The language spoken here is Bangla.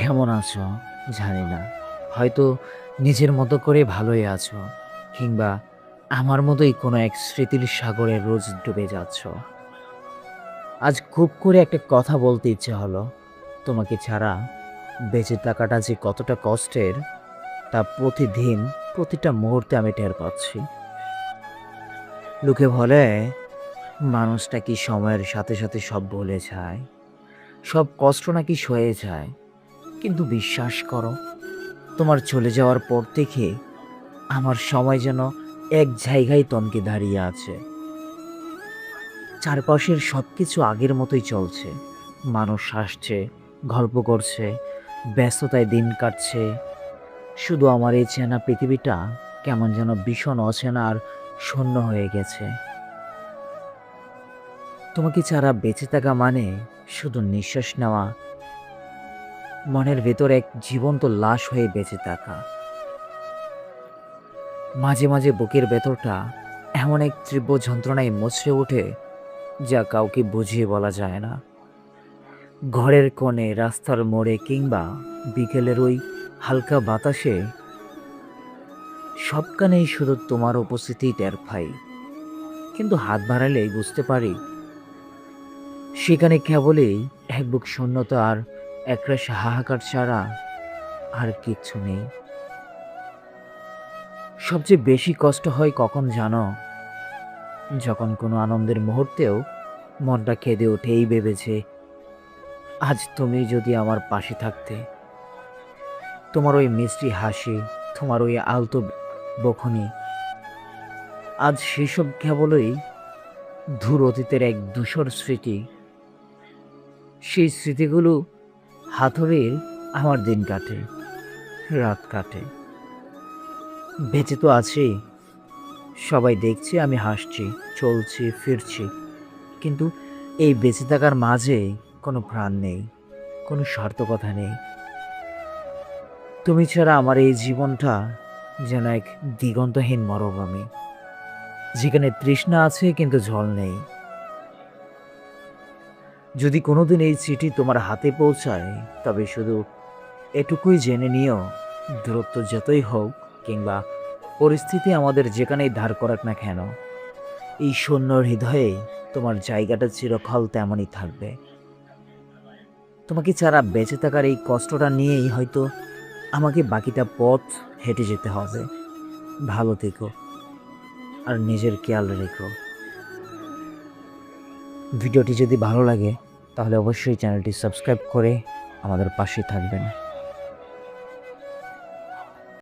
কেমন আছো? জানি না। হয়তো নিজের মতো করে ভালোই আছো, কিংবা আমার মতোই কোনো এক স্মৃতির সাগরে রোজ ডুবে যাচ্ছ। আজ খুব করে একটা কথা বলতে ইচ্ছে হলো। তোমাকে ছাড়া বেঁচে থাকাটা যে কতটা কষ্টের, তা প্রতিদিন, প্রতিটা মুহূর্তে আমি টের পাচ্ছি। লোকে বলে মানুষ নাকি সময়ের সাথে সাথে সব ভুলে যায়, সব কষ্ট নাকি সয়ে যায়। কিন্তু বিশ্বাস করো, তোমার চলে যাওয়ার পর থেকে আমার সময় যেন এক জায়গায় তনকে দাঁড়িয়ে আছে। চারপাশের সবকিছু আগের মতোই চলছে। মানুষ হাসছে, গল্প করছে, ব্যস্ততায় দিন কাটছে। শুধু আমার এই চেনা পৃথিবীটা কেমন যেন ভীষণ অচেনা আর শূন্য হয়ে গেছে। তোমাকে ছাড়া বেঁচে থাকা মানে শুধু নিঃশ্বাস নেওয়া, মনের ভেতর এক জীবন্ত লাশ হয়ে বেঁচে থাকা। মাঝে মাঝে বুকের ভেতরটা এমন এক তীব্র যন্ত্রণায় মুচড়ে ওঠে, যা কাউকে বুঝিয়ে বলা যায় না। ঘরের কোণে, রাস্তার মোড়ে, কিংবা বিকেলের ওই হালকা বাতাসে সবখানেই শুধু তোমার উপস্থিতি টের পাই। কিন্তু হাত বাড়ালেই বুঝতে পারি সেখানে কেবলই এক বুক শূন্যতা আর একরাশ হাহাকার ছাড়া আর কিচ্ছু নেই। সবচেয়ে বেশি কষ্ট হয় কখন জানো? যখন কোনো আনন্দের মুহূর্তেও মনটা কেঁদে ওঠে এই ভেবেছে, আজ তুমি যদি আমার পাশে থাকতে। তোমার ওই মিষ্টি হাসি, তোমার ওই আলতো বকুনি, আজ সেসব কেবলই দূর অতীতের এক ধূসর স্মৃতি। সেই স্মৃতিগুলো হাতড়ের আমার দিন কাটে, রাত কাটে। বেঁচে তো আছি, সবাই দেখছে আমি হাসছি, চলছি, ফিরছি। কিন্তু এই বেঁচে থাকার মাঝে কোনো প্রাণ নেই, কোনো সার্থকতা নেই। তুমি ছাড়া আমার এই জীবনটা যেন এক দিগন্তহীন মরুভূমি, যেখানে তৃষ্ণা আছে কিন্তু জল নেই। যদি কোনোদিন এই চিঠি তোমার হাতে পৌঁছায়, তবে শুধু এটুকুই জেনে নিও, দূরত্ব যতই হোক কিংবা পরিস্থিতি আমাদের যেখানেই ধার করাক না কেন, এই শূন্য হৃদয়ে তোমার জায়গাটা চিরকাল তেমনই থাকবে। তোমাকে ছাড়া বেঁচে থাকার এই কষ্টটা নিয়েই হয়তো আমাকে বাকিটা পথ হেঁটে যেতে হবে। ভালো থেকো আর নিজের খেয়াল রেখো। ভিডিওটি যদি ভালো লাগে তাহলে অবশ্যই চ্যানেলটি সাবস্ক্রাইব করে আমাদের পাশে থাকবেন।